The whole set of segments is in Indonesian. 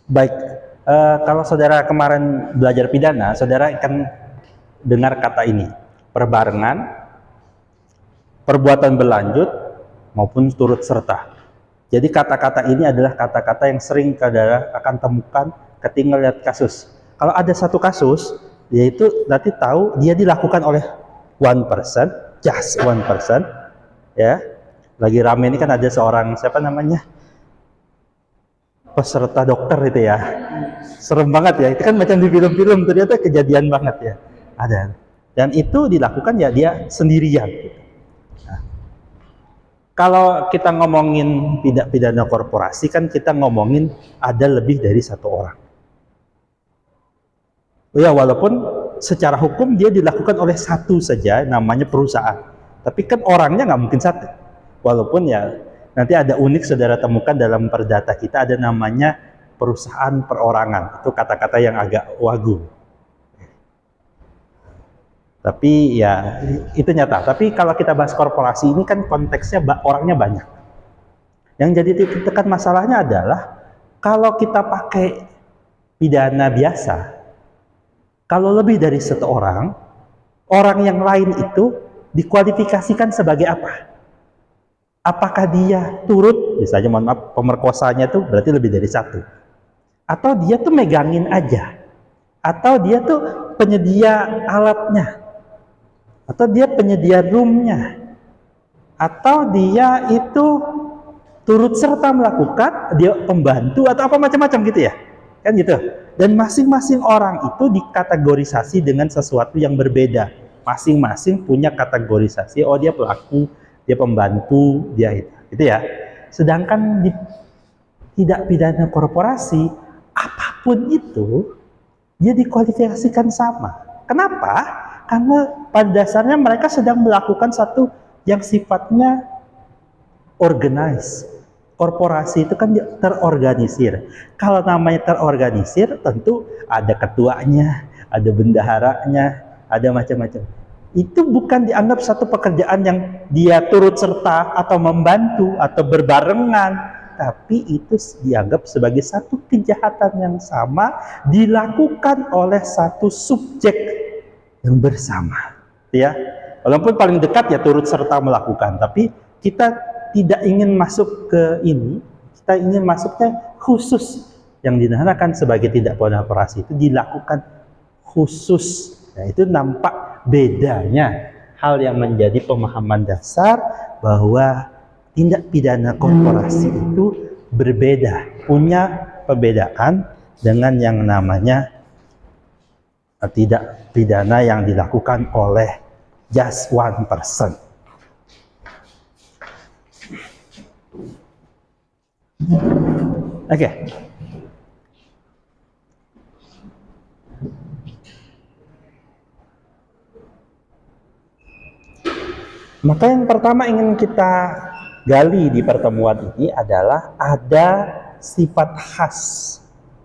Baik, kalau saudara kemarin belajar pidana, saudara akan dengar kata ini, perbarengan, perbuatan berlanjut, maupun turut serta. Jadi kata-kata ini adalah kata-kata yang sering saudara akan temukan ketika lihat kasus. Kalau ada satu kasus, yaitu nanti tahu dia dilakukan oleh one person, just one person, ya. Lagi rame ini kan ada seorang, siapa namanya, peserta dokter itu ya, serem banget ya, itu kan macam di film-film, ternyata kejadian banget ya, ada, dan itu dilakukan ya dia sendirian. Nah, kalau kita ngomongin tidak pidana korporasi kan kita ngomongin ada lebih dari satu orang ya, walaupun secara hukum dia dilakukan oleh satu saja namanya perusahaan, tapi kan orangnya nggak mungkin satu, walaupun ya nanti ada unik saudara temukan dalam perdata kita ada namanya perusahaan perorangan, itu kata-kata yang agak wagu, tapi ya itu nyata. Tapi kalau kita bahas korporasi ini kan konteksnya orangnya banyak. Yang jadi titik tekan masalahnya adalah kalau kita pakai pidana biasa, kalau lebih dari satu orang, orang yang lain itu dikualifikasikan sebagai apa? Apakah dia turut, misalnya mohon maaf, pemerkosanya tuh berarti lebih dari satu, atau dia tuh megangin aja, atau dia tuh penyedia alatnya, atau dia penyedia roomnya, atau dia itu turut serta melakukan, dia pembantu atau apa macam-macam gitu ya, kan gitu. Dan masing-masing orang itu dikategorisasi dengan sesuatu yang berbeda, masing-masing punya kategorisasi, oh dia pelaku, dia pembantu, dia itu gitu ya. Sedangkan di tidak pidana korporasi, apapun itu dia dikualifikasikan sama. Kenapa? Karena pada dasarnya mereka sedang melakukan satu yang sifatnya organize. Korporasi itu kan terorganisir. Kalau namanya terorganisir, tentu ada ketuanya, ada bendaharanya, ada macam-macam. Itu bukan dianggap satu pekerjaan yang dia turut serta atau membantu atau berbarengan, tapi itu dianggap sebagai satu kejahatan yang sama dilakukan oleh satu subjek yang bersama, ya. Walaupun paling dekat ya turut serta melakukan, tapi kita tidak ingin masuk ke ini, kita ingin masuknya khusus, yang dinamakan sebagai tidak pidana korporasi itu dilakukan khusus. Nah, itu nampak bedanya, hal yang menjadi pemahaman dasar bahwa tindak pidana korporasi itu berbeda, punya perbedaan dengan yang namanya tidak pidana yang dilakukan oleh just one person. Oke. Maka yang pertama ingin kita gali di pertemuan ini adalah ada sifat khas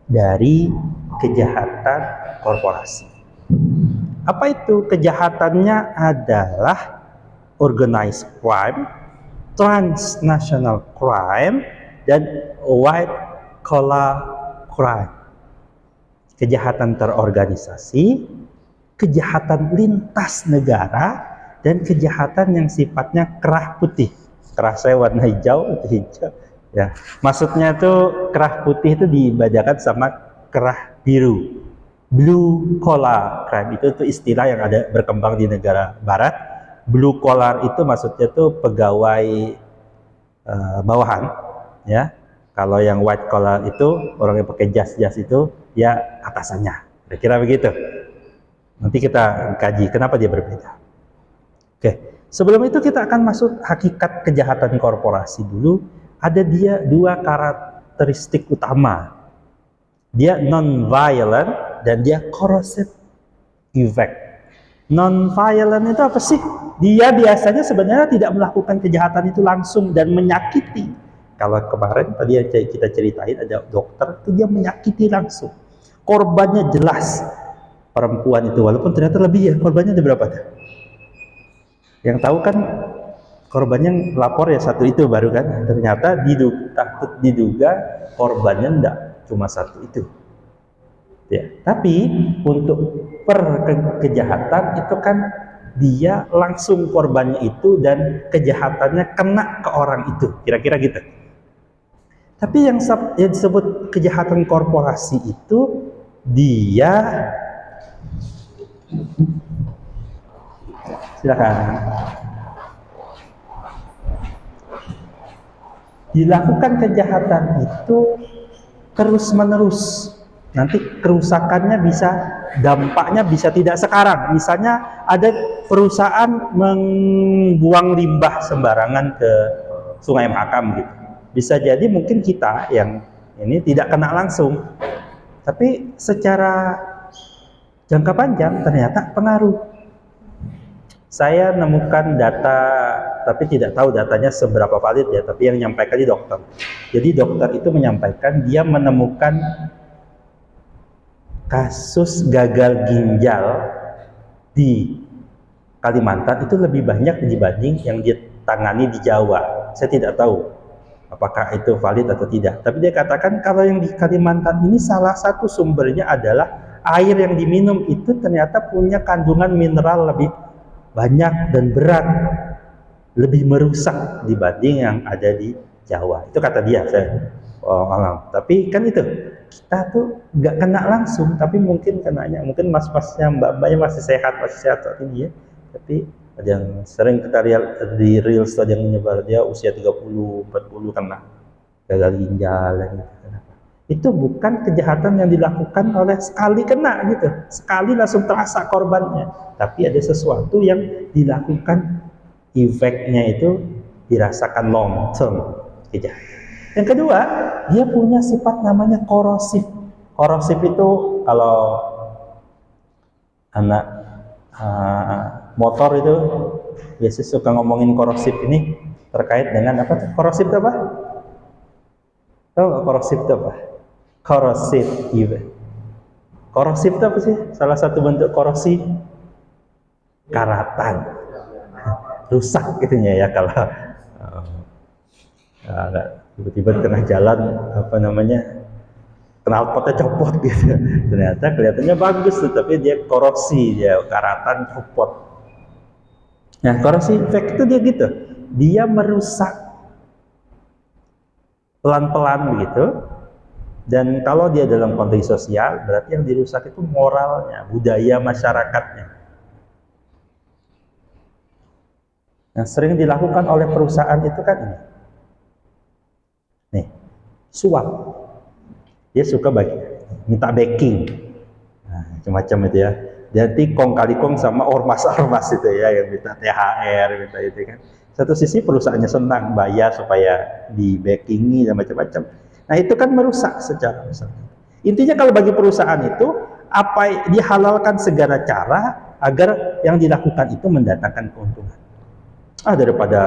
dari kejahatan korporasi. Apa itu? Kejahatannya adalah organized crime, transnational crime, dan white collar crime. Kejahatan terorganisasi, kejahatan lintas negara, dan kejahatan yang sifatnya kerah putih. Kerah saya warna hijau, itu hijau. Ya, maksudnya tuh kerah putih itu dibedakan sama kerah biru. Blue collar crime itu tuh istilah yang ada berkembang di negara barat. Blue collar itu maksudnya tuh pegawai bawahan, ya. Kalau yang white collar itu orang yang pakai jas-jas itu ya atasannya. Kira-kira begitu. Nanti kita kaji kenapa dia berbeda. Oke, sebelum itu kita akan masuk hakikat kejahatan korporasi dulu. Ada dia dua karakteristik utama. Dia non-violent dan dia corrosive effect. Non-violent itu apa sih? Dia biasanya sebenarnya tidak melakukan kejahatan itu langsung dan menyakiti. Kalau kemarin tadi yang kita ceritain ada dokter itu dia menyakiti langsung. Korbannya jelas perempuan itu, walaupun ternyata lebih ya, korbannya ada berapa? Yang tahu kan korbannya lapor ya satu itu baru kan, ternyata takut diduga korbannya enggak cuma satu itu. Ya, tapi untuk kejahatan itu kan dia langsung korbannya itu dan kejahatannya kena ke orang itu, kira-kira gitu. Tapi yang disebut kejahatan korporasi itu dia, silakan, dilakukan kejahatan itu terus menerus. Nanti kerusakannya dampaknya bisa tidak sekarang. Misalnya ada perusahaan membuang limbah sembarangan ke Sungai Mahakam gitu. Bisa jadi mungkin kita yang ini tidak kena langsung, tapi secara jangka panjang ternyata pengaruh. Saya nemukan data, tapi tidak tahu datanya seberapa valid ya, tapi yang menyampaikan di dokter. Jadi dokter itu menyampaikan dia menemukan kasus gagal ginjal di Kalimantan itu lebih banyak dibanding yang ditangani di Jawa. Saya tidak tahu apakah itu valid atau tidak. Tapi dia katakan kalau yang di Kalimantan ini salah satu sumbernya adalah air yang diminum itu ternyata punya kandungan mineral lebih banyak dan berat, lebih merusak dibanding yang ada di Jawa. Itu kata dia. Tapi kan itu kita tuh nggak kena langsung, tapi mungkin kenanya, mungkin mas-masnya, mbak-mbaknya masih sehat saat ini ya. Tapi ada yang sering kita lihat di reels, ada yang menyebar dia usia 30, 40 kena gagal ginjal dan gitu. Itu bukan kejahatan yang dilakukan oleh sekali kena gitu, sekali langsung terasa korbannya, tapi ada sesuatu yang dilakukan, efeknya itu dirasakan long term kejahatan. Yang kedua, dia punya sifat namanya korosif. Korosif itu kalau anak motor itu biasanya suka ngomongin korosif ini terkait dengan apa tuh? Korosif itu apa? Tahu nggak korosif itu apa? Korosif, iya. Korosif itu apa sih? Salah satu bentuk korosi, karatan, rusak gitunya ya kalau tiba-tiba di tengah jalan knalpotnya copot gitu. Ternyata kelihatannya bagus tuh, tapi dia korosi, dia karatan copot. Nah, korosi efek itu dia gitu. Dia merusak pelan-pelan begitu. Dan kalau dia dalam konteks sosial, berarti yang dirusak itu moralnya, budaya masyarakatnya. Yang sering dilakukan oleh perusahaan itu kan ini. Nih, suap. Dia suka minta backing. Nah, macam-macam itu ya. Jadi kong kali kong sama ormas-ormas itu ya, yang minta THR, minta itu kan. Satu sisi perusahaannya senang bayar supaya di backingi dan macam-macam. Nah, itu kan merusak secara besar. Intinya kalau bagi perusahaan itu, dihalalkan segala cara agar yang dilakukan itu mendatangkan keuntungan. Daripada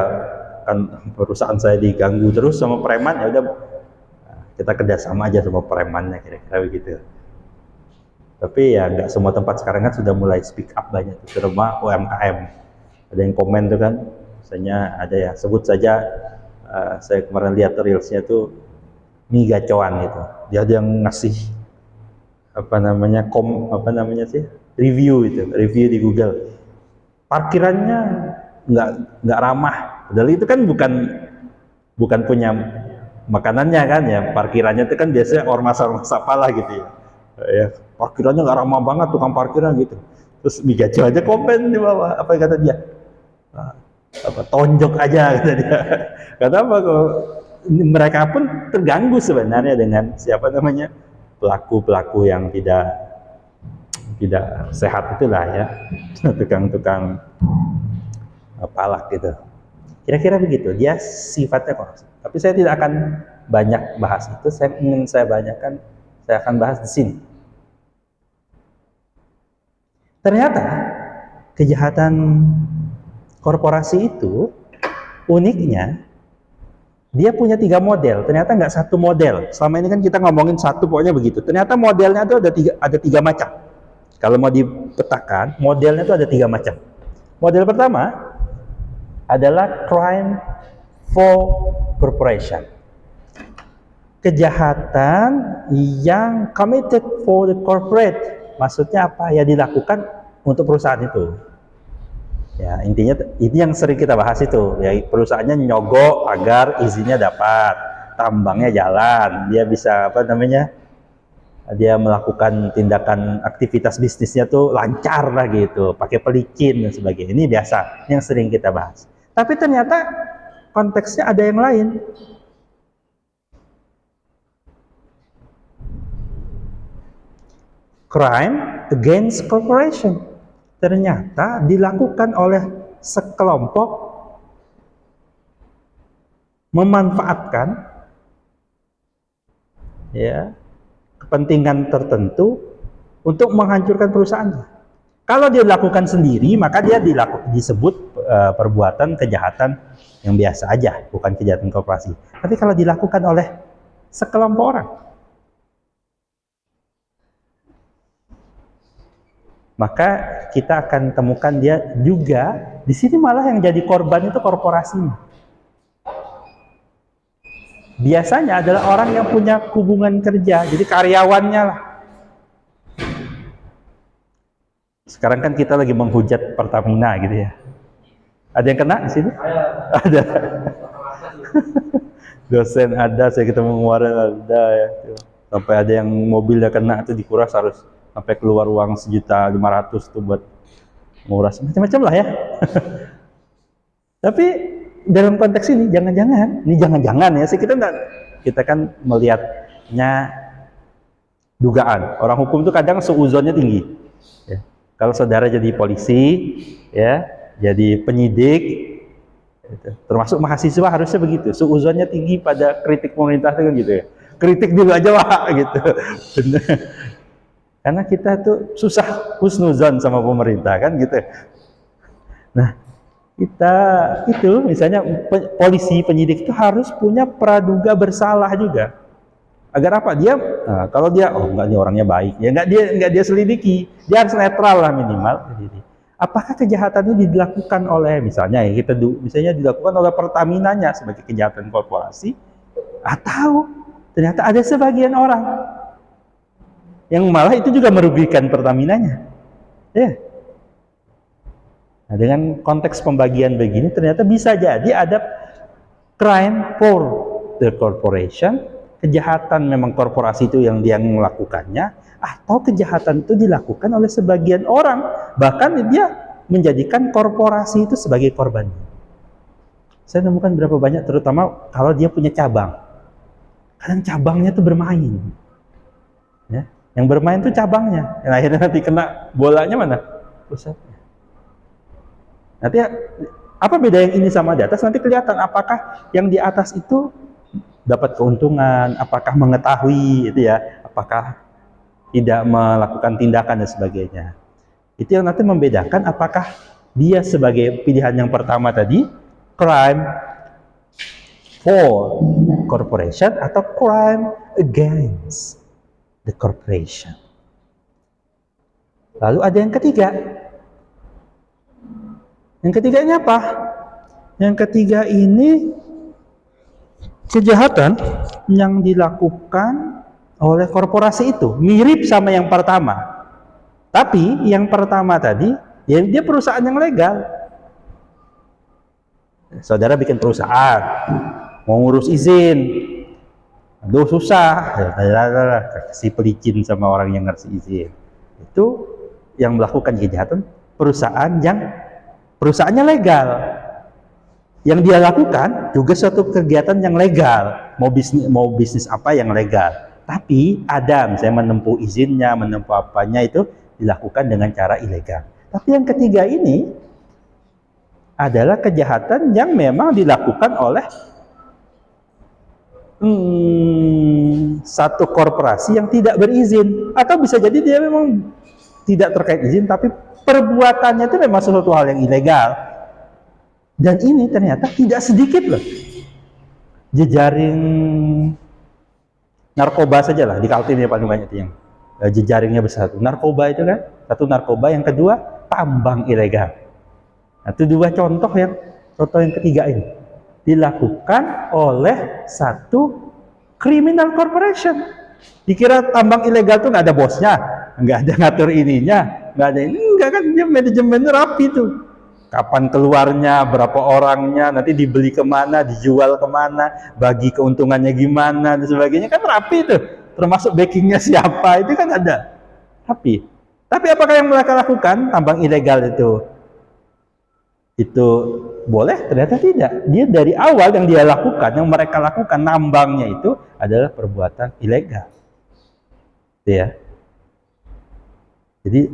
kan perusahaan saya diganggu terus sama preman, ya udah kita kerjasama aja sama premannya, kira-kira begitu. Tapi ya nggak semua tempat sekarang kan sudah mulai speak up banyak, terutama UMKM. Ada yang komen tuh kan, misalnya ada ya, sebut saja saya kemarin lihat reelsnya tuh mie gacoan gitu. Dia ada yang ngasih review di Google. Parkirannya nggak ramah. Padahal itu kan bukan punya makanannya kan ya. Parkirannya itu kan biasanya ormas-ormas apalah gitu ya. Ya, parkirannya nggak ramah banget tukang parkiran gitu. Terus mie gacoan aja komen di bawah. Apa yang kata dia? Tonjok aja kata dia. Kenapa kok? Mereka pun terganggu sebenarnya dengan pelaku-pelaku yang tidak sehat itulah ya, tukang-tukang palak gitu. Kira-kira begitu, dia sifatnya korupsi. Tapi saya tidak akan banyak bahas itu. Saya akan bahas di sini. Ternyata kejahatan korporasi itu uniknya dia punya 3 model. Ternyata nggak satu model. Selama ini kan kita ngomongin satu, pokoknya begitu. Ternyata modelnya itu ada tiga macam. Kalau mau dipetakan, modelnya itu ada 3 macam. Model pertama adalah crime for corporation. kejahatan yang committed for the corporate. Maksudnya apa? Ya dilakukan untuk perusahaan itu. Ya, intinya ini yang sering kita bahas itu. Ya, perusahaannya nyogok agar izinnya dapat, tambangnya jalan, dia bisa apa namanya? Dia melakukan tindakan aktivitas bisnisnya tuh lancar lah gitu, pakai pelicin dan sebagainya. Ini biasa, ini yang sering kita bahas. Tapi ternyata konteksnya ada yang lain. Crime against corporation ternyata dilakukan oleh sekelompok memanfaatkan ya kepentingan tertentu untuk menghancurkan perusahaannya. Kalau dia lakukan sendiri, maka dia disebut perbuatan kejahatan yang biasa aja, bukan kejahatan korporasi. Tapi kalau dilakukan oleh sekelompok orang, maka kita akan temukan dia juga di sini malah yang jadi korban itu korporasinya. Biasanya adalah orang yang punya hubungan kerja, jadi karyawannya lah. Sekarang kan kita lagi menghujat Pertamina gitu ya. Ada yang kena di sini? Ada. Dosen ada, saya ketemu kemarin ada ya. Sampai ada yang mobilnya kena itu dikuras harus sampai keluar uang 1.500.000 tuh buat nguras macam-macam lah ya. Tapi dalam konteks ini jangan-jangan ya, kita kan melihatnya dugaan. Orang hukum tuh kadang suuzonnya tinggi. Ya. Kalau saudara jadi polisi, ya, jadi penyidik, gitu. Termasuk mahasiswa harusnya begitu. Suuzonnya tinggi pada kritik pemerintah itu kan gitu ya. Kritik dulu aja Pak gitu. Karena kita tuh susah husnuzon sama pemerintah kan gitu. Nah, kita itu misalnya polisi penyidik itu harus punya praduga bersalah juga. Agar apa? Dia kalau dia enggak, dia orangnya baik, ya enggak dia selidiki. Dia harus netral lah minimal. Apakah kejahatan ini dilakukan oleh misalnya dilakukan oleh Pertaminanya sebagai kejahatan korporasi, atau ternyata ada sebagian orang yang malah itu juga merugikan Pertaminanya. Ya. Nah, dengan konteks pembagian begini ternyata bisa jadi ada crime for the corporation, kejahatan memang korporasi itu yang dia melakukannya, atau kejahatan itu dilakukan oleh sebagian orang, bahkan dia menjadikan korporasi itu sebagai korban. Saya nemukan berapa banyak, terutama kalau dia punya cabang. Kadang cabangnya itu bermain. Ya. Yang bermain itu cabangnya, yang akhirnya nanti kena bolanya mana? Pusatnya. Nanti apa beda yang ini sama di atas? Nanti kelihatan apakah yang di atas itu dapat keuntungan, apakah mengetahui itu ya, apakah tidak melakukan tindakan dan sebagainya. Itu yang nanti membedakan apakah dia sebagai pilihan yang pertama tadi, crime for corporation atau crime against the corporation. Lalu ada yang ketiga. Yang ketiganya apa? Yang ketiga ini kejahatan yang dilakukan oleh korporasi itu mirip sama yang pertama. Tapi yang pertama tadi, ya dia perusahaan yang legal. Saudara bikin perusahaan, mau ngurus izin, aduh susah, kasih pelicin sama orang yang ngasih izin. Itu yang melakukan kejahatan perusahaannya legal. Yang dia lakukan juga suatu kegiatan yang legal, mau bisnis apa yang legal. Tapi ada misalnya menempuh izinnya, menempuh apanya itu dilakukan dengan cara ilegal. Tapi yang ketiga ini adalah kejahatan yang memang dilakukan oleh satu korporasi yang tidak berizin, atau bisa jadi dia memang tidak terkait izin, tapi perbuatannya itu memang sesuatu hal yang ilegal. Dan ini ternyata tidak sedikit loh. Jejaring narkoba saja lah, di Kaltim ya paling banyak yang jejaringnya besar. Narkoba itu kan, satu narkoba, yang kedua tambang ilegal. Nah, itu dua contoh yang ketiga ini dilakukan oleh satu criminal corporation. Dikira tambang ilegal tuh nggak ada bosnya, nggak ada ngatur ininya, nggak ada ini, nggak kan, dia manajemennya rapi tuh. Kapan keluarnya, berapa orangnya, nanti dibeli kemana, dijual kemana, bagi keuntungannya gimana dan sebagainya, kan rapi tuh. Termasuk backingnya siapa, itu kan ada rapi. Tapi apakah yang mereka lakukan tambang ilegal itu boleh? Ternyata tidak. Dia dari awal yang dia lakukan, yang mereka lakukan nambangnya itu adalah perbuatan ilegal. Ya. Jadi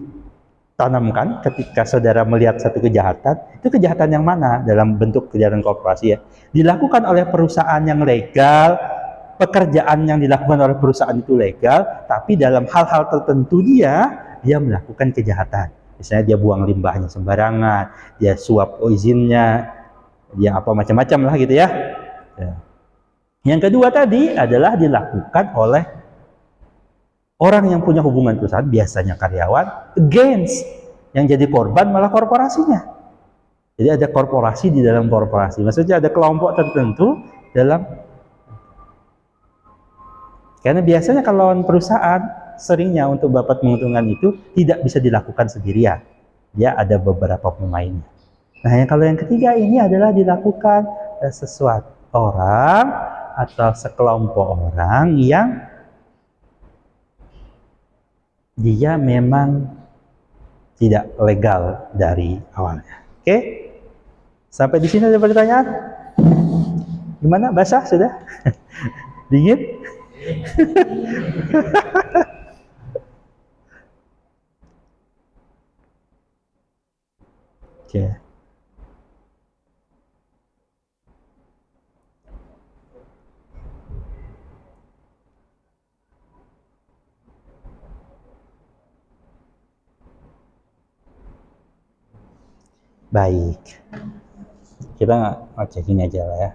tanamkan ketika saudara melihat satu kejahatan, itu kejahatan yang mana dalam bentuk kejahatan korporasi ya? Dilakukan oleh perusahaan yang legal, pekerjaan yang dilakukan oleh perusahaan itu legal, tapi dalam hal-hal tertentu dia melakukan kejahatan. Misalnya dia buang limbahnya sembarangan, dia suap izinnya, dia apa macam-macam lah gitu ya. Yang kedua tadi adalah dilakukan oleh orang yang punya hubungan perusahaan, biasanya karyawan, against yang jadi korban malah korporasinya. Jadi ada korporasi di dalam korporasi, maksudnya ada kelompok tertentu dalam. Karena biasanya kalau perusahaan seringnya untuk dapat menguntungkan itu tidak bisa dilakukan sendirian. Dia ada beberapa pemainnya. Nah, kalau yang ketiga ini adalah dilakukan sesuatu orang atau sekelompok orang yang dia memang tidak legal dari awalnya. Oke? Sampai di sini ada pertanyaan? Gimana? Basah sudah? Dingin? Oke. Baik. Kita cek ini aja lah ya.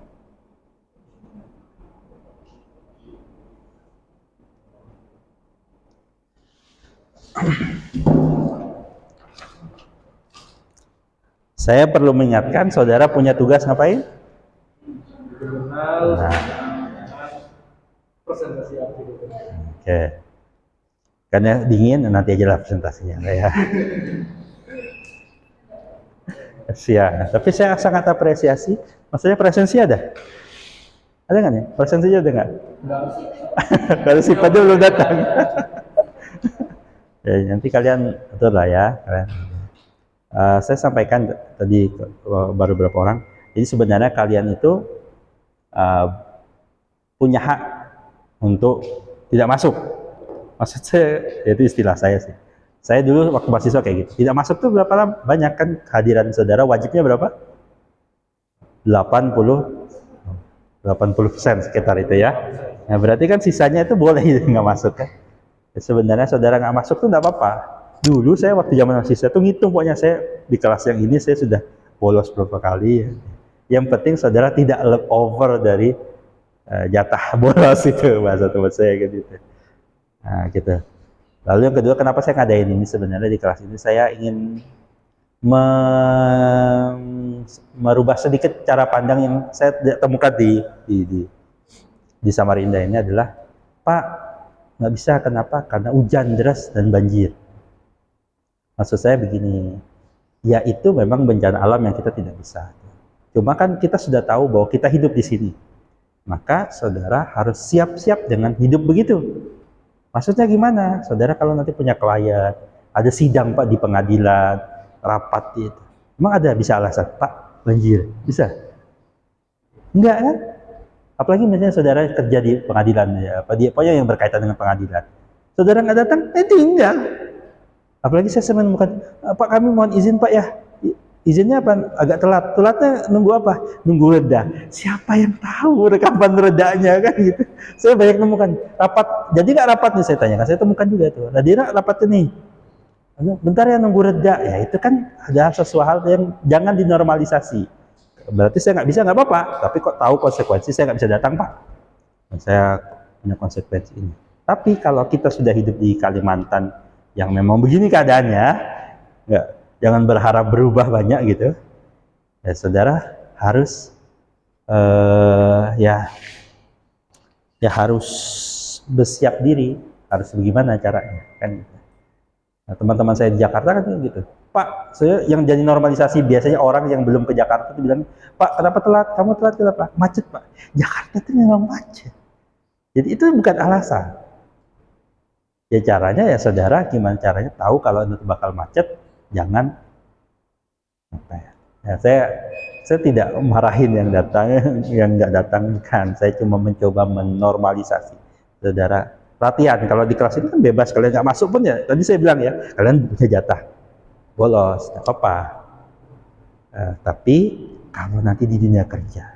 Saya perlu mengingatkan, saudara punya tugas ngapain? Nah. Oke. Karena dingin, nanti aja lah presentasinya ya. Siap. Tapi saya sangat apresiasi. Maksudnya presensi ada? Ada nggak nih? Presensinya ada nggak? Kalau si Padu belum datang. Ya, nanti kalian atur lah ya. Saya sampaikan tadi baru beberapa orang. Jadi sebenarnya kalian itu punya hak untuk tidak masuk. Maksud saya, itu istilah saya sih. Saya dulu waktu mahasiswa kayak gitu. Tidak masuk tuh berapa lama? Banyak kan kehadiran saudara wajibnya berapa? 80% sekitar itu ya. Nah, berarti kan sisanya itu boleh nggak masuk kan? Ya, sebenarnya saudara nggak masuk tuh nggak apa-apa. Dulu saya waktu zaman mahasiswa tuh ngitung, pokoknya saya di kelas yang ini saya sudah bolos berapa kali ya. Yang penting saudara tidak leftover dari jatah bolos itu, bahasa teman saya gitu. Nah gitu. Lalu yang kedua, kenapa saya ngadain ini sebenarnya di kelas ini? Saya ingin merubah sedikit cara pandang yang saya temukan di Samarinda ini adalah, Pak, nggak bisa, kenapa? Karena hujan deras dan banjir. Maksud saya begini, ya itu memang bencana alam yang kita tidak bisa. Cuma kan kita sudah tahu bahwa kita hidup di sini. Maka saudara harus siap-siap dengan hidup begitu. Maksudnya gimana? Saudara kalau nanti punya klien, ada sidang Pak di pengadilan, rapat itu. Emang ada bisa alasan, Pak, banjir? Bisa? Enggak kan? Apalagi misalnya saudara kerja di pengadilan ya, pokoknya yang berkaitan dengan pengadilan. Saudara nggak datang, tinggal. Apalagi saya menemukan, Pak, kami mohon izin Pak ya. Izinnya apa? Agak telat. Telatnya nunggu apa? Nunggu reda. Siapa yang tahu kapan redanya kan gitu. Saya banyak nemukan rapat. Jadi nggak rapat nih saya tanyakan. Saya temukan juga tuh. Nadira rapat ini. Bentar ya nunggu reda. Ya itu kan ada sesuatu hal yang jangan dinormalisasi. Berarti saya nggak bisa, nggak apa-apa. Tapi kok tahu konsekuensi saya nggak bisa datang Pak. Dan saya punya konsekuensi ini. Tapi kalau kita sudah hidup di Kalimantan yang memang begini keadaannya, jangan berharap berubah banyak gitu. Ya saudara harus ya ya harus bersiap diri, harus bagaimana caranya kan gitu. Nah, teman-teman saya di Jakarta kan gitu, Pak, saya yang jadi normalisasi biasanya orang yang belum ke Jakarta itu bilang, Pak kenapa telat, kamu telat kenapa, macet Pak. Jakarta itu memang macet, jadi itu bukan alasan. Ya caranya ya saudara, gimana caranya tahu kalau itu bakal macet, jangan apa ya, ya saya tidak marahin yang datang yang nggak datang kan, saya cuma mencoba menormalisasi. Saudara latihan, kalau di kelas itu kan bebas, kalian nggak masuk pun ya tadi saya bilang ya kalian punya jatah bolos nggak apa-apa. Tapi kalau nanti di dunia kerja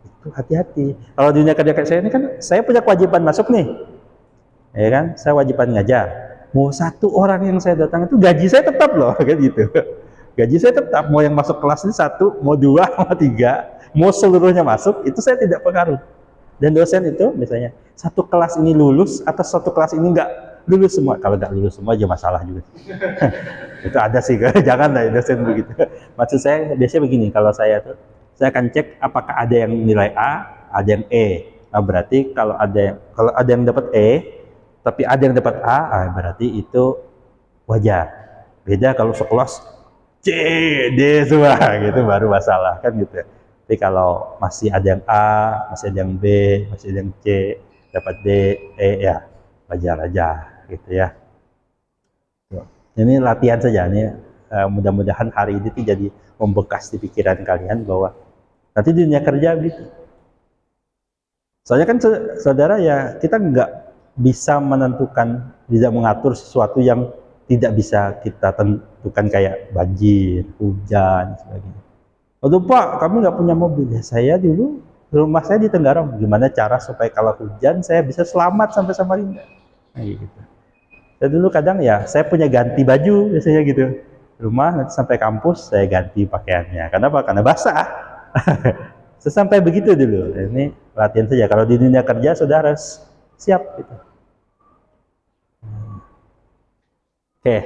itu hati-hati. Kalau di dunia kerja kayak saya ini kan saya punya kewajiban masuk nih, ya kan, saya wajiban ngajar. Mau satu orang yang saya datang itu gaji saya tetap loh, kayak gitu. Gaji saya tetap, mau yang masuk kelas ini satu, mau dua, mau tiga, mau seluruhnya masuk, itu saya tidak pengaruh. Dan dosen itu misalnya satu kelas ini lulus atau satu kelas ini nggak lulus semua. Kalau nggak lulus semua aja masalah juga. Itu ada sih, jangan lah dosen begitu. Maksud saya biasanya begini, kalau saya tuh saya akan cek apakah ada yang nilai A, ada yang E. Nah, berarti kalau ada yang dapat E, tapi ada yang dapat A, berarti itu wajar. Beda kalau sekelas C, D semua gitu baru masalah kan gitu. Tapi kalau masih ada yang A, masih ada yang B, masih ada yang C, dapat D, E ya wajar aja gitu ya. Ini latihan saja nih, mudah-mudahan hari ini tuh jadi membekas di pikiran kalian bahwa nanti di dunia kerja gitu. Soalnya kan saudara ya kita nggak bisa menentukan, tidak mengatur sesuatu yang tidak bisa kita tentukan kayak banjir, hujan, sebagainya. Aduh Pak, kami nggak punya mobil. Ya saya dulu rumah saya di Tenggarong. Gimana cara supaya kalau hujan saya bisa selamat sampai Samarinda? Nah, gitu. Saya dulu kadang ya saya punya ganti baju biasanya gitu. Rumah nanti sampai kampus saya ganti pakaiannya. Kenapa? Karena basah. Sesampai begitu dulu. Ini latihan saja. Kalau di dunia kerja saudara harus siap gitu. Oke.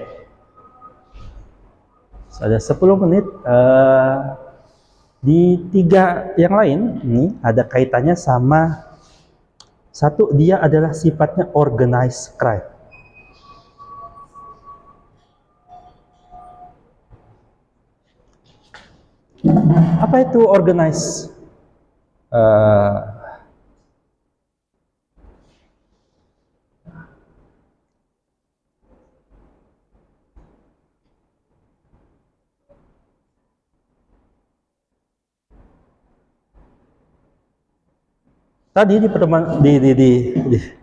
Ada 10 menit. Di 3 yang lain ini ada kaitannya sama satu, dia adalah sifatnya organized crime. Apa itu organized? Tadi di pertemuan di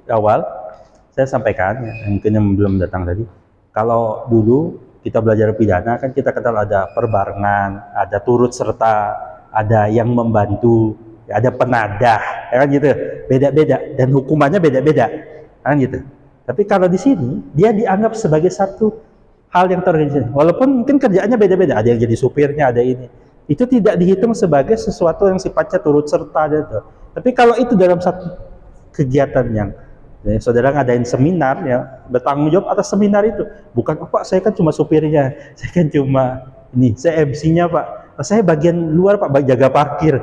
awal saya sampaikan ya, mungkin yang belum datang tadi, kalau dulu kita belajar pidana kan kita kenal ada perbarengan, ada turut serta, ada yang membantu, ada penadah, ya kan gitu, beda-beda dan hukumannya beda-beda, kan gitu. Tapi kalau di sini dia dianggap sebagai satu hal yang terorganisir, walaupun mungkin kerjaannya beda-beda, ada yang jadi supirnya, ada ini, itu tidak dihitung sebagai sesuatu yang sifatnya turut serta gitu. Tapi kalau itu dalam satu kegiatan yang ya, saudara ngadain seminar ya, bertanggung jawab atas seminar itu, bukan oh, Pak saya kan cuma supirnya, saya kan cuma ini, saya MC-nya Pak, saya bagian luar Pak, jaga parkir,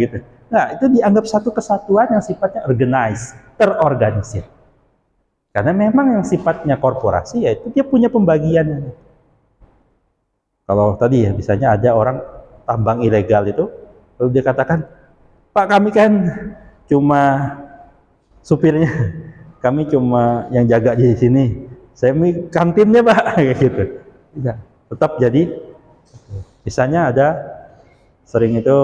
gitu. Nah itu dianggap satu kesatuan yang sifatnya organized, terorganisir. Karena memang yang sifatnya korporasi yaitu dia punya pembagiannya. Kalau tadi ya misalnya ada orang tambang ilegal itu, lalu dia katakan, Pak kami kan cuma supirnya, kami cuma yang jaga di sini, saya kantinnya Pak, kayak gitu. Tidak, tetap jadi. Misalnya ada sering itu,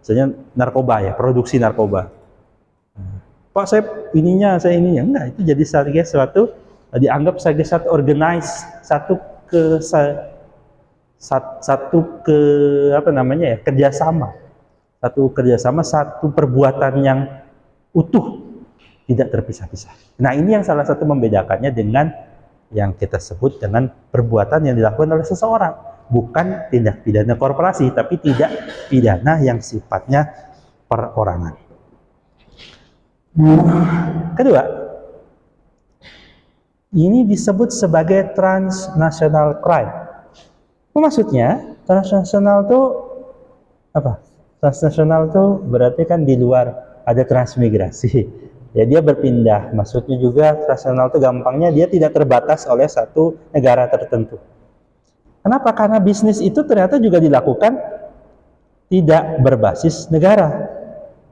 misalnya narkoba ya, produksi narkoba. Pak saya ininya, saya ininya, enggak, itu jadi sebagai suatu dianggap sebagai satu organize, satu apa namanya ya, kerjasama, satu perbuatan yang utuh, tidak terpisah-pisah. Nah ini yang salah satu membedakannya dengan yang kita sebut dengan perbuatan yang dilakukan oleh seseorang, bukan tindak pidana korporasi, tapi tidak pidana yang sifatnya perorangan. Kedua, ini disebut sebagai transnational crime. Maksudnya transnasional itu apa? Transnasional itu berarti kan di luar, ada transmigrasi, Ya dia berpindah, maksudnya juga transnasional itu gampangnya dia tidak terbatas oleh satu negara tertentu. Kenapa? Karena bisnis itu ternyata juga dilakukan tidak berbasis negara,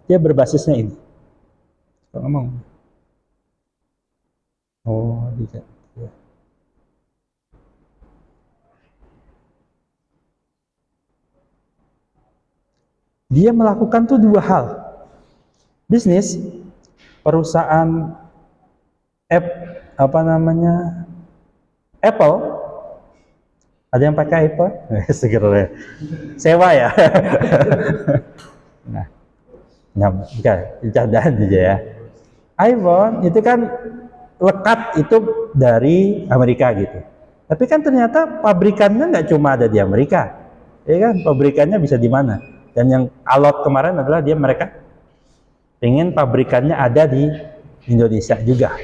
dia berbasisnya ini. Ngomong. Oh, tidak. Dia melakukan tuh dua hal. Bisnis, perusahaan apa namanya, Apple, ada yang pakai Apple? Segera sewa ya. Nah, bukan, candaan aja ya. iPhone itu kan lekat itu dari Amerika gitu. Tapi kan ternyata pabrikannya nggak cuma ada di Amerika, ya kan? Pabrikannya bisa di mana? Dan yang alot kemarin adalah mereka ingin pabrikannya ada di Indonesia juga.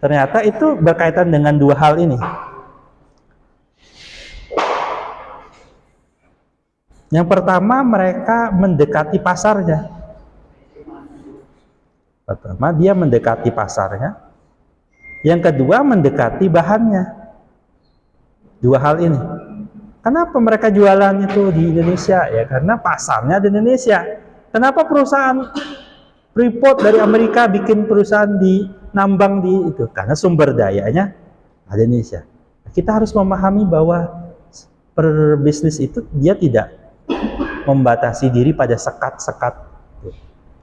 Ternyata itu berkaitan dengan dua hal ini. Yang pertama, mereka mendekati pasarnya. Pertama, dia mendekati pasarnya. Yang kedua, mendekati bahannya. Dua hal ini. Kenapa mereka jualan itu di Indonesia? Ya karena pasarnya di Indonesia. Kenapa perusahaan Freeport dari Amerika bikin perusahaan di nambang di itu? Karena sumber dayanya ada di Indonesia. Kita harus memahami bahwa berbisnis itu dia tidak membatasi diri pada sekat-sekat.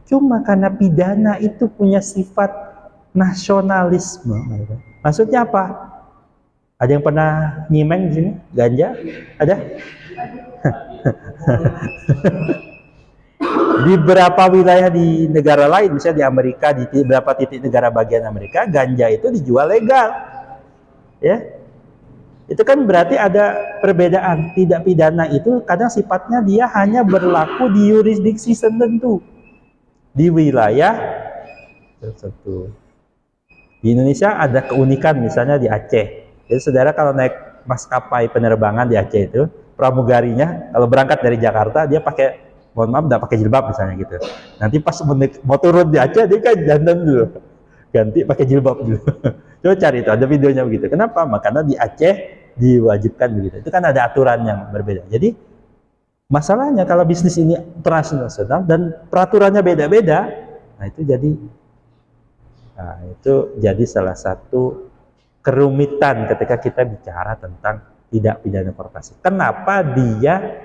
Cuma karena pidana itu punya sifat nasionalisme. Maksudnya apa? Ada yang pernah nyimeng di sini? Ganja? Ada? Di beberapa wilayah di negara lain, misalnya di Amerika, di beberapa titik negara bagian Amerika, ganja itu dijual legal. Ya. Itu kan berarti ada perbedaan. Tidak pidana itu kadang sifatnya dia hanya berlaku di yurisdiksi tertentu, di wilayah tertentu. Di Indonesia ada keunikan, misalnya di Aceh. Jadi saudara kalau naik maskapai penerbangan di Aceh itu, pramugarinya kalau berangkat dari Jakarta dia pakai, mohon maaf, tidak pakai jilbab misalnya gitu. Nanti pas mau turun di Aceh dia kan dandan dulu, ganti pakai jilbab dulu. Coba cari itu, ada videonya begitu. Kenapa? Karena di Aceh diwajibkan begitu. Itu kan ada aturan yang berbeda. Jadi masalahnya kalau bisnis ini transnasional dan peraturannya beda-beda, nah itu jadi salah satu kerumitan ketika kita bicara tentang tidak pidana korporasi. Kenapa dia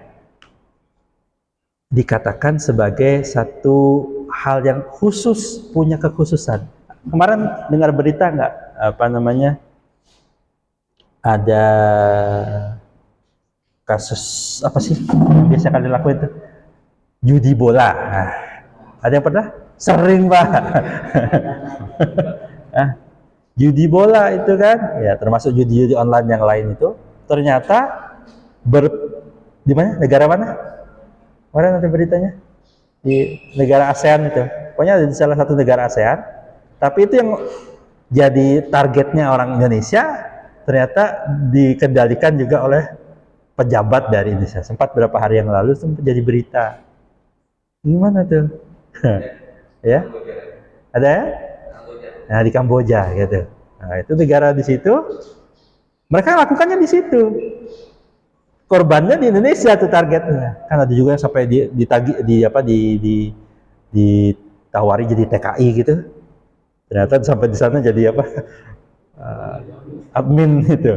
dikatakan sebagai satu hal yang khusus, punya kekhususan? Kemarin dengar berita nggak, apa namanya, ada kasus apa sih yang biasa kali lakuin itu, judi bola. Nah, ada yang pernah? Sering Pak. Judi bola itu kan, ya termasuk judi-judi online yang lain itu, ternyata di mana? Negara mana? Mana nanti beritanya? Di negara ASEAN itu. Pokoknya di salah satu negara ASEAN. Tapi itu yang jadi targetnya orang Indonesia, ternyata dikendalikan juga oleh pejabat dari Indonesia. Sempat beberapa hari yang lalu sempat jadi berita. Gimana tuh? Ya? Ada ya? Nah, di Kamboja gitu. Nah, itu negara di situ. Mereka lakukannya di situ. Korbannya di Indonesia tuh targetnya. Kan ada juga yang sampai ditawari jadi TKI gitu. Ternyata sampai di sana jadi apa? Admin itu.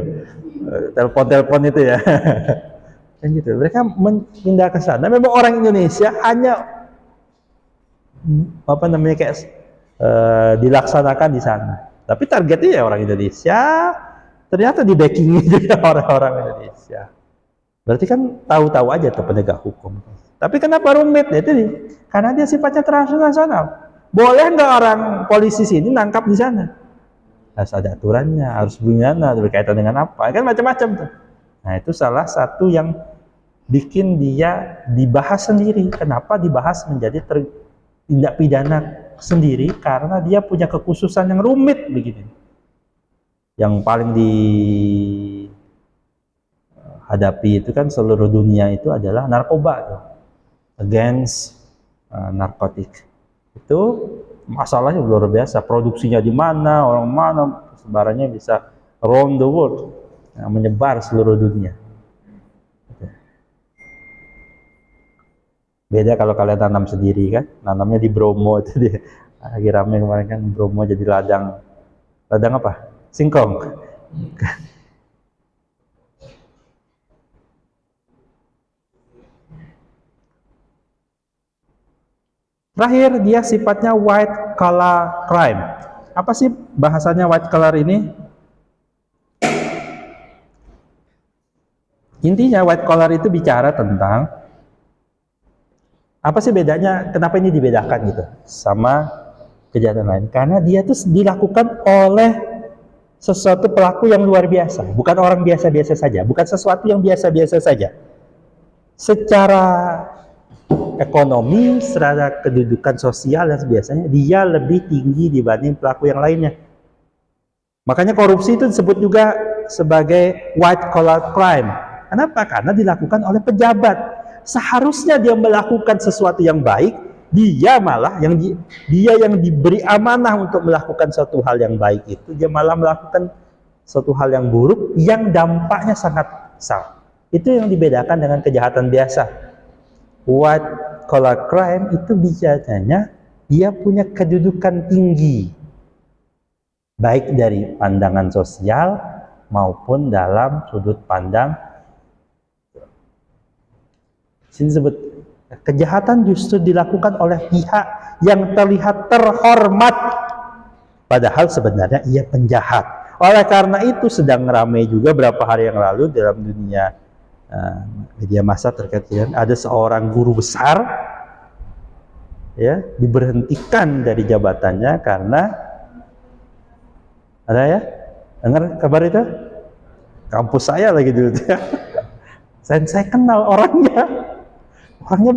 Telepon-telepon itu ya. Kan gitu. Mereka pindah ke sana. Memang orang Indonesia hanya apa namanya kayak dilaksanakan di sana. Tapi targetnya ya orang Indonesia. Ternyata di backing juga orang-orang Indonesia. Berarti kan tahu-tahu aja tuh penegak hukum. Tapi kenapa rumit? Ya itu nih, karena dia sifatnya transnasional. Boleh nggak orang polisi sini nangkap di sana? Harus ada aturannya, harus bagaimana, berkaitan dengan apa? Kan macam-macam tuh. Nah itu salah satu yang bikin dia dibahas sendiri. Kenapa dibahas menjadi tindak pidana sendiri? Karena dia punya kekhususan yang rumit begini. Yang paling dihadapi itu kan seluruh dunia itu adalah narkoba tuh. Against narkotik. Itu masalahnya luar biasa. Produksinya di mana, orang mana, sebarannya bisa around the world, menyebar seluruh dunia. Beda kalau kalian tanam sendiri kan, nanamnya di Bromo itu dia. Lagi rame kemarin kan Bromo jadi ladang apa? Singkong. Terakhir, dia sifatnya white collar crime. Apa sih bahasanya white collar ini? Intinya white collar itu bicara tentang apa sih bedanya, kenapa ini dibedakan gitu sama kejahatan lain? Karena dia tuh dilakukan oleh sesuatu pelaku yang luar biasa, bukan orang biasa-biasa saja, bukan sesuatu yang biasa-biasa saja. Secara ekonomi, secara kedudukan sosial dan biasanya dia lebih tinggi dibanding pelaku yang lainnya. Makanya korupsi itu disebut juga sebagai white collar crime. Kenapa? Karena dilakukan oleh pejabat. Seharusnya dia melakukan sesuatu yang baik, dia malah dia yang diberi amanah untuk melakukan suatu hal yang baik itu, dia malah melakukan suatu hal yang buruk yang dampaknya sangat besar. Itu yang dibedakan dengan kejahatan biasa. White collar crime itu biasanya dia punya kedudukan tinggi, baik dari pandangan sosial maupun dalam sudut pandang. Sini disebut kejahatan justru dilakukan oleh pihak yang terlihat terhormat, padahal sebenarnya ia penjahat. Oleh karena itu sedang ramai juga beberapa hari yang lalu dalam dunia media massa terkait dengan ada seorang guru besar ya diberhentikan dari jabatannya karena ada ya dengar kabar itu, kampus saya lagi dulu ya. Saya kenal orangnya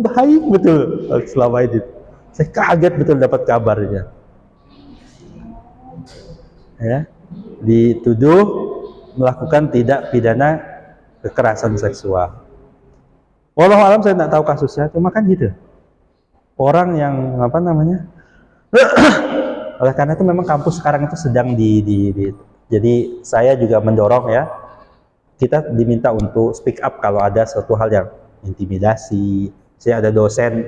baik betul selama itu. Saya kaget betul dapat kabarnya. Ya, dituduh melakukan tindak pidana kekerasan seksual. Wallahu alam saya tidak tahu kasusnya, cuma kan gitu. Orang yang apa namanya? Oleh karena itu memang kampus sekarang itu sedang jadi saya juga mendorong ya. Kita diminta untuk speak up kalau ada suatu hal yang intimidasi. Saya ada dosen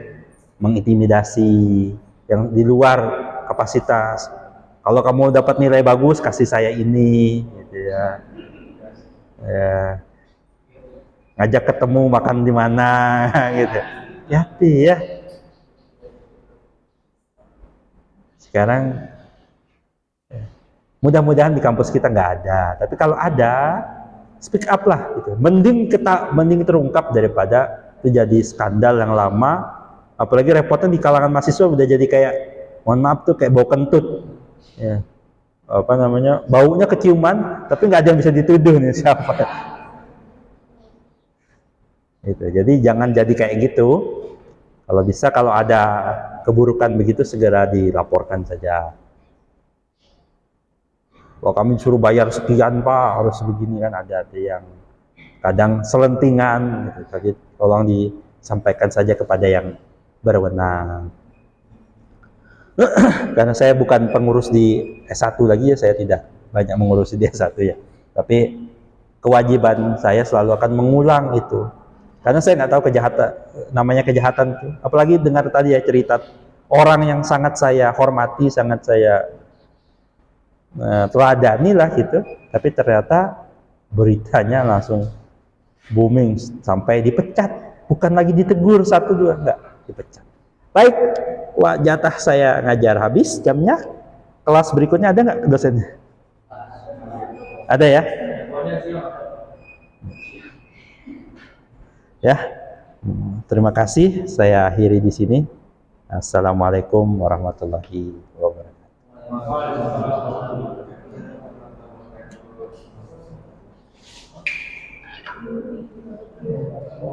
mengintimidasi yang di luar kapasitas. Kalau kamu dapat nilai bagus, kasih saya ini, gitu ya. Ya. Ngajak ketemu makan di mana, gitu. Ya, ya. Sekarang mudah-mudahan di kampus kita nggak ada. Tapi kalau ada, speak up lah, gitu. Mending terungkap daripada terjadi skandal yang lama, apalagi repotnya di kalangan mahasiswa udah jadi kayak, mohon maaf tuh kayak bau kentut, ya. Apa namanya, baunya keciuman, tapi nggak ada yang bisa dituduh nih siapa. Gitu. Jadi jangan jadi kayak gitu. Kalau bisa, kalau ada keburukan begitu segera dilaporkan saja. Kalau kami suruh bayar sekian Pak, harus begini kan, ada yang kadang selentingan gitu. Jadi tolong disampaikan saja kepada yang berwenang. Karena saya bukan pengurus di S1 lagi ya, saya tidak banyak mengurus di S1 ya. Tapi kewajiban saya selalu akan mengulang itu. Karena saya nggak tahu kejahatan, namanya kejahatan itu. Apalagi dengar tadi ya cerita orang yang sangat saya hormati, sangat saya teladani lah gitu. Tapi ternyata beritanya langsung booming sampai dipecat, bukan lagi ditegur 1-2, enggak, dipecat. Baik, wah, jatah saya ngajar habis jamnya. Kelas berikutnya ada nggak dosennya? Ada ya? Ya, terima kasih. Saya akhiri di sini. Assalamualaikum warahmatullahi wabarakatuh.